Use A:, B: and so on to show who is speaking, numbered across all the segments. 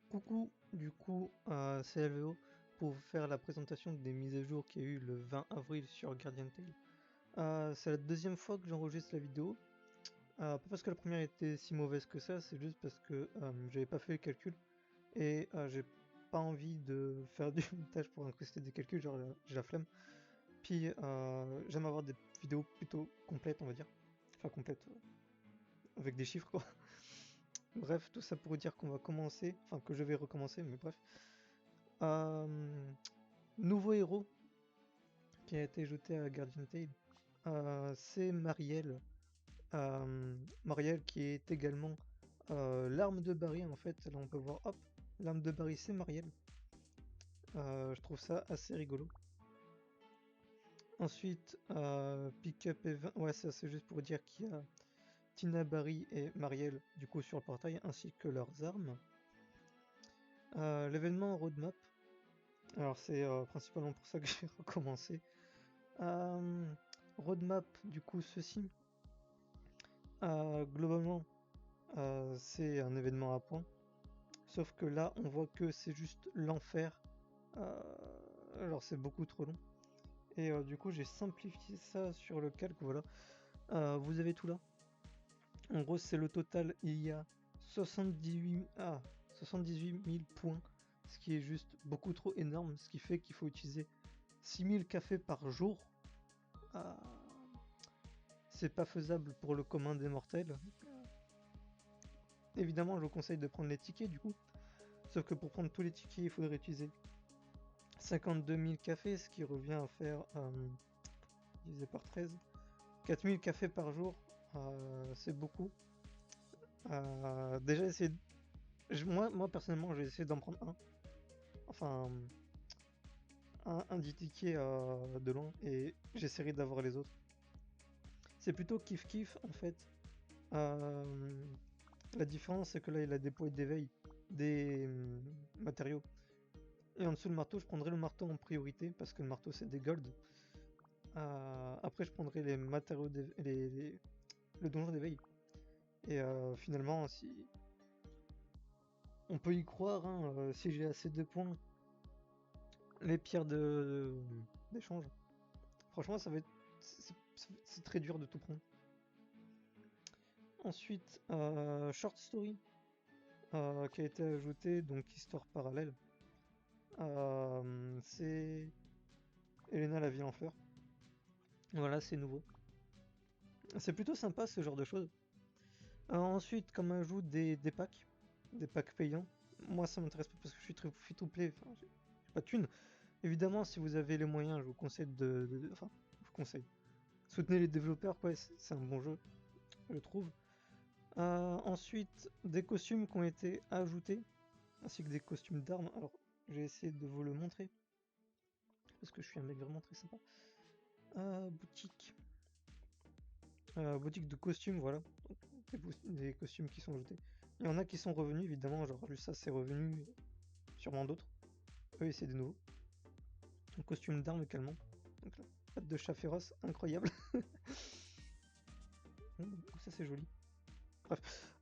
A: Coucou, du coup, c'est LVO pour vous faire la présentation des mises à jour qu'il y a eu le 20 avril sur Guardian Tale. C'est la deuxième fois que j'enregistre la vidéo. Pas parce que la première était si mauvaise que ça, c'est juste parce que j'avais pas fait le calcul et j'ai pas envie de faire du montage pour incruster des calculs, genre j'ai la flemme. Puis j'aime avoir des vidéos plutôt complètes, on va dire. Enfin, complètes, avec des chiffres quoi. Bref, tout ça pour vous dire qu'on va commencer, enfin que je vais recommencer, mais bref. Euh, Nouveau héros qui a été ajouté à Guardian Tale, c'est Marielle. Marielle qui est également l'arme de Barry en fait. Là on peut voir, hop, l'arme de Barry c'est Marielle. Je trouve ça assez rigolo. Ensuite, Pickup et ouais, ça c'est juste pour dire qu'il y a Tina, Barry et Marielle du coup sur le portail ainsi que leurs armes. L'événement roadmap, alors c'est principalement pour ça que j'ai recommencé. Roadmap, du coup, ceci. Globalement, c'est un événement à points. Sauf que là, on voit que c'est juste l'enfer. Alors, c'est beaucoup trop long. Et du coup, j'ai simplifié ça sur le calque. Voilà. Vous avez tout là. En gros, c'est le total. Il y a 78 000 points. Ce qui est juste beaucoup trop énorme. Ce qui fait qu'il faut utiliser 6000 cafés par jour. Euh, c'est pas faisable pour le commun des mortels. Évidemment, je vous conseille de prendre les tickets du coup. Sauf que pour prendre tous les tickets, il faudrait utiliser 52 000 cafés, ce qui revient à faire divisé par 13. 4000 cafés par jour, c'est beaucoup. Déjà, moi, personnellement, j'ai essayé d'en prendre un. Enfin, un 10 tickets de loin et j'essaierai d'avoir les autres. C'est plutôt kiff-kiff en fait. Euh, la différence, c'est que là, il a des poids d'éveil, des matériaux. Et en dessous le marteau, je prendrai le marteau en priorité parce que le marteau c'est des golds. Après, je prendrai les matériaux, le donjon d'éveil. Et finalement, si on peut y croire, hein, si j'ai assez de points, les pierres d'échange. Franchement, ça va être, c'est très dur de tout prendre. Ensuite, short story qui a été ajouté, donc histoire parallèle. C'est Elena la vie en fleurs. Voilà, c'est nouveau. C'est plutôt sympa ce genre de choses. Ensuite, comme ajout des packs payants. Moi, ça m'intéresse pas parce que je suis très free to play. Enfin, j'ai pas de thunes. Évidemment, si vous avez les moyens, je vous conseille enfin, je vous conseille. Soutenez les développeurs, quoi. C'est un bon jeu, je trouve. Ensuite, des costumes qui ont été ajoutés, ainsi que des costumes d'armes. Alors, j'ai essayé de vous le montrer parce que je suis un mec vraiment très sympa. Boutique. Boutique de costumes, voilà. Donc, des costumes qui sont ajoutés. Il y en a qui sont revenus, évidemment, genre juste ça c'est revenu, sûrement d'autres. Eux, c'est des nouveaux. Un costume d'armes également. Donc là, patte de chat féroce, incroyable. Ça c'est joli. Bref.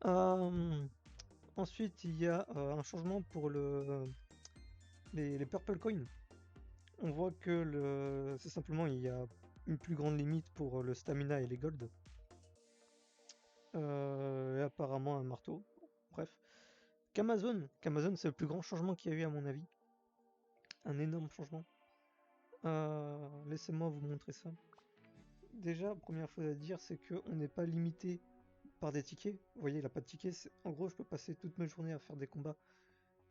A: Ensuite, il y a un changement pour les Purple Coins. On voit que c'est simplement il y a une plus grande limite pour le stamina et les gold. Et apparemment un marteau. Bref. Qu'Amazon c'est le plus grand changement qu'il y a eu à mon avis. Un énorme changement. Laissez-moi vous montrer ça. Déjà, première chose à dire, c'est qu'on n'est pas limité par des tickets. Vous voyez, il n'a pas de tickets. En gros, je peux passer toute mes journées à faire des combats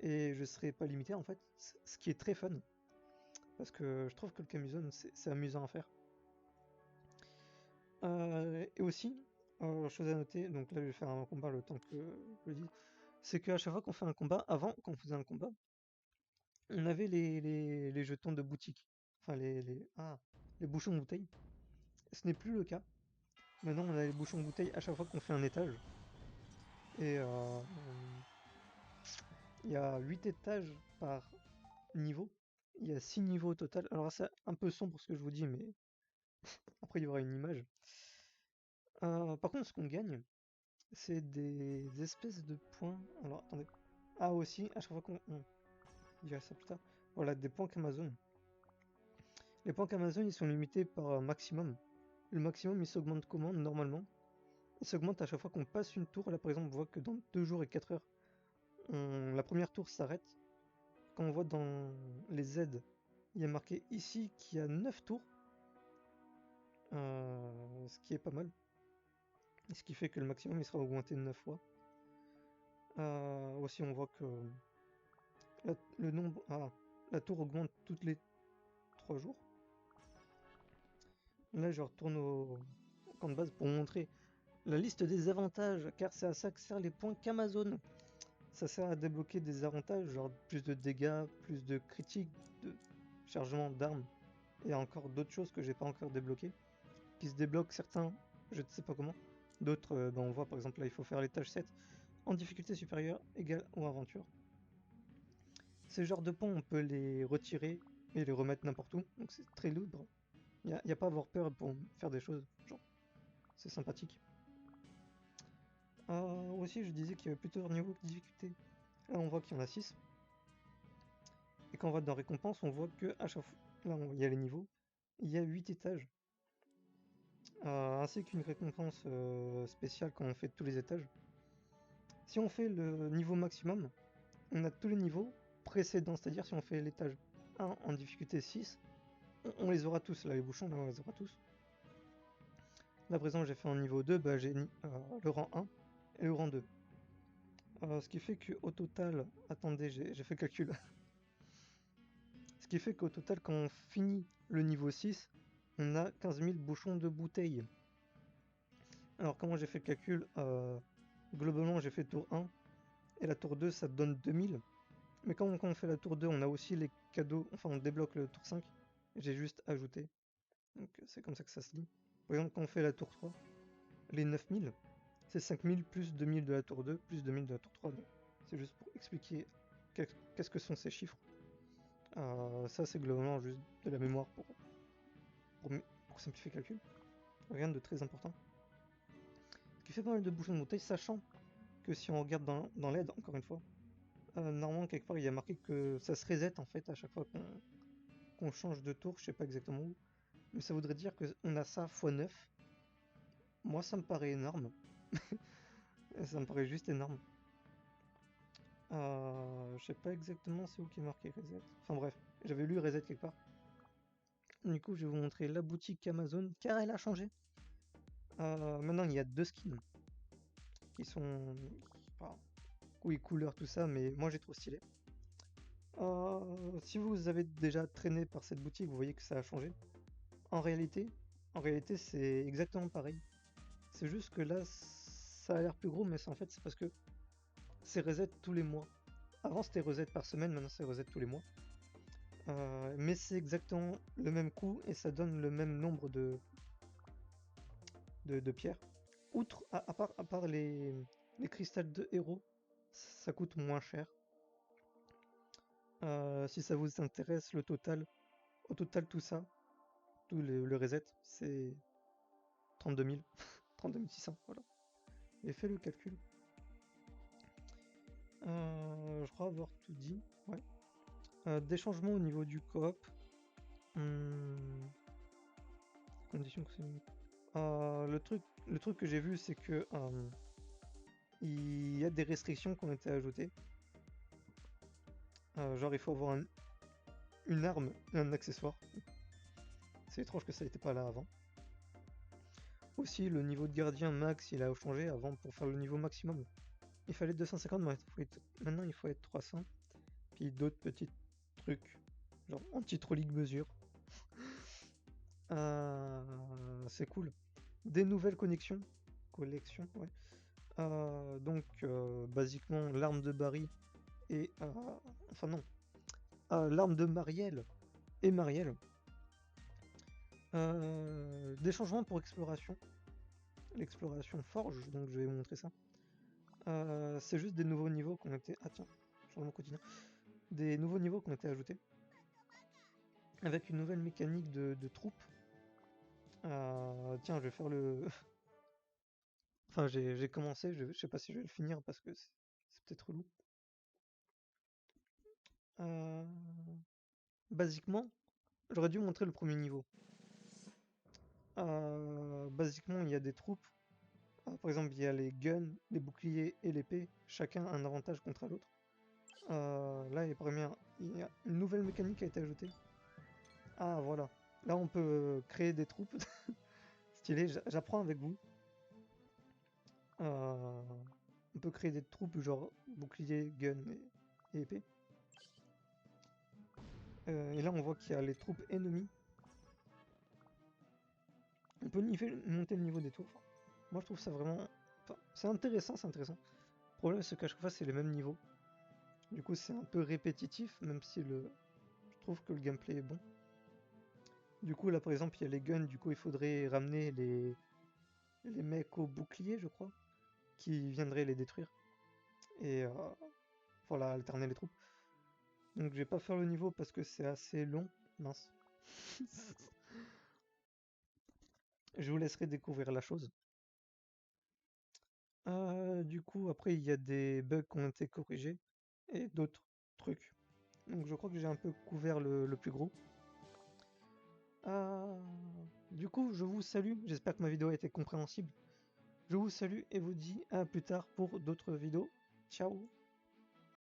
A: et je serai pas limité en fait. Ce qui est très fun. Parce que je trouve que le Camuzone, c'est amusant à faire. Et aussi, chose à noter, donc là je vais faire un combat le temps que je le dis, c'est qu'à chaque fois qu'on fait un combat, avant quand on faisait un combat, on avait les jetons de boutique. Enfin les bouchons de bouteille. Ce n'est plus le cas. Maintenant on a les bouchons de bouteille à chaque fois qu'on fait un étage. Et il y a 8 étages par niveau. Il y a 6 niveaux au total. Alors c'est un peu sombre ce que je vous dis, mais après il y aura une image. Par contre ce qu'on gagne, c'est des espèces de points. Alors attendez. Ah aussi, à chaque fois je dirai ça plus tard. Voilà, des points qu'Amazon. Les points qu'Amazon, ils sont limités par un maximum. Le maximum, il s'augmente comment normalement? Il s'augmente à chaque fois qu'on passe une tour. Là, par exemple, on voit que dans 2 jours et 4 heures, la première tour s'arrête. Quand on voit dans les aides, il y a marqué ici qu'il y a 9 tours, ce qui est pas mal. Ce qui fait que le maximum, il sera augmenté de 9 fois. Aussi, on voit que le nombre... Ah, la tour augmente toutes les 3 jours. Là, je retourne au camp de base pour montrer la liste des avantages, car c'est à ça que servent les points qu'Amazon. Ça sert à débloquer des avantages, genre plus de dégâts, plus de critiques, de chargement d'armes, et encore d'autres choses que j'ai pas encore débloquées, qui se débloquent certains, je ne sais pas comment. D'autres, on voit par exemple là, il faut faire l'étage 7 en difficulté supérieure, égale ou aventure. Ces genres de points, on peut les retirer et les remettre n'importe où, donc c'est très libre. Il n'y a pas à avoir peur pour faire des choses, genre, c'est sympathique. Aussi, je disais qu'il y avait plusieurs niveaux de difficulté. Là, on voit qu'il y en a 6. Et quand on va dans récompense, on voit que à chaque fois, là, il y a les niveaux, il y a 8 étages. Ainsi qu'une récompense spéciale quand on fait tous les étages. Si on fait le niveau maximum, on a tous les niveaux précédents, c'est-à-dire si on fait l'étage 1 en difficulté 6, on les aura tous, là, les bouchons, là, on les aura tous. Là, par exemple, j'ai fait en niveau 2, bah, j'ai le rang 1 et le rang 2. Ce qui fait qu'au total, attendez, j'ai fait le calcul. Ce qui fait qu'au total, quand on finit le niveau 6, on a 15 000 bouchons de bouteilles. Alors, comment j'ai fait le calcul? Globalement, j'ai fait tour 1 et la tour 2, ça donne 2000. Mais quand on fait la tour 2, on a aussi les cadeaux, enfin, on débloque le tour 5. J'ai juste ajouté. Donc, c'est comme ça que ça se lit. Par exemple, quand on fait la tour 3, les 9000, c'est 5000 plus 2000 de la tour 2 plus 2000 de la tour 3. Donc, c'est juste pour expliquer qu'est-ce que sont ces chiffres. Ça, c'est globalement juste de la mémoire pour simplifier le calcul. Rien de très important. Ce qui fait pas mal de bouchons de bouteille, sachant que si on regarde dans l'aide, encore une fois, normalement, quelque part, il y a marqué que ça se reset en fait à chaque fois qu'on change de tour, je sais pas exactement où. Mais ça voudrait dire qu'on a ça x 9. Moi, ça me paraît énorme. Ça me paraît juste énorme. Je sais pas exactement c'est où qui est marqué reset. Enfin bref, j'avais lu reset quelque part. Du coup, je vais vous montrer la boutique Amazon, car elle a changé. Maintenant, il y a 2 skins qui sont... Enfin, oui, couleur, tout ça, mais moi j'ai trop stylé. Si vous avez déjà traîné par cette boutique, vous voyez que ça a changé. En réalité, c'est exactement pareil. C'est juste que là, ça a l'air plus gros, mais en fait, c'est parce que c'est reset tous les mois. Avant, c'était reset par semaine, maintenant c'est reset tous les mois. Mais c'est exactement le même coût et ça donne le même nombre de pierres. Outre, à part les cristals de héros, ça coûte moins cher. Si ça vous intéresse, au total tout ça, tout le reset, c'est 32 000, 32 600, voilà. J'ai fait le calcul. Je crois avoir tout dit, ouais. Des changements au niveau du coop. Conditions que le truc que j'ai vu, c'est que il y a des restrictions qui ont été ajoutées. Genre, il faut avoir une arme et un accessoire. C'est étrange que ça n'était pas là avant. Aussi, le niveau de gardien max, il a changé. Avant, pour faire le niveau maximum, il fallait 250, maintenant il faut être 300. Puis d'autres petits trucs, genre anti-trolling mesure. C'est cool. Des nouvelles collections, ouais. Donc, basiquement, l'arme de Barry et... enfin non, l'arme de Marielle et Marielle. Des changements pour exploration. L'exploration forge, donc je vais vous montrer ça. C'est juste des nouveaux niveaux qui ont été... Ah tiens, changement quotidien. Des nouveaux niveaux qui ont été ajoutés. Avec une nouvelle mécanique de troupe. Tiens, je vais faire le... Enfin, j'ai commencé, je sais pas si je vais le finir parce que c'est peut-être relou. Basiquement, j'aurais dû montrer le premier niveau. Basiquement, il y a des troupes. Par exemple, il y a les guns, les boucliers et l'épée. Chacun a un avantage contre l'autre. Là, il y a une nouvelle mécanique qui a été ajoutée. Ah, voilà. Là, on peut créer des troupes. Stylé, j'apprends avec vous. On peut créer des troupes genre bouclier, gun et épée. Et là, on voit qu'il y a les troupes ennemies. On peut monter le niveau des tours. Enfin, moi, je trouve ça vraiment... Enfin, c'est intéressant, c'est intéressant. Le problème, c'est qu'à chaque fois, c'est les mêmes niveaux. Du coup, c'est un peu répétitif, même si je trouve que le gameplay est bon. Du coup, là, par exemple, il y a les guns. Du coup, il faudrait ramener les mecs au bouclier, je crois, qui viendraient les détruire. Et voilà, alterner les troupes. Donc, je vais pas faire le niveau parce que c'est assez long. Mince. Je vous laisserai découvrir la chose. Du coup, après, il y a des bugs qui ont été corrigés et d'autres trucs. Donc, je crois que j'ai un peu couvert le plus gros. Du coup, je vous salue. J'espère que ma vidéo a été compréhensible. Je vous salue et vous dis à plus tard pour d'autres vidéos. Ciao!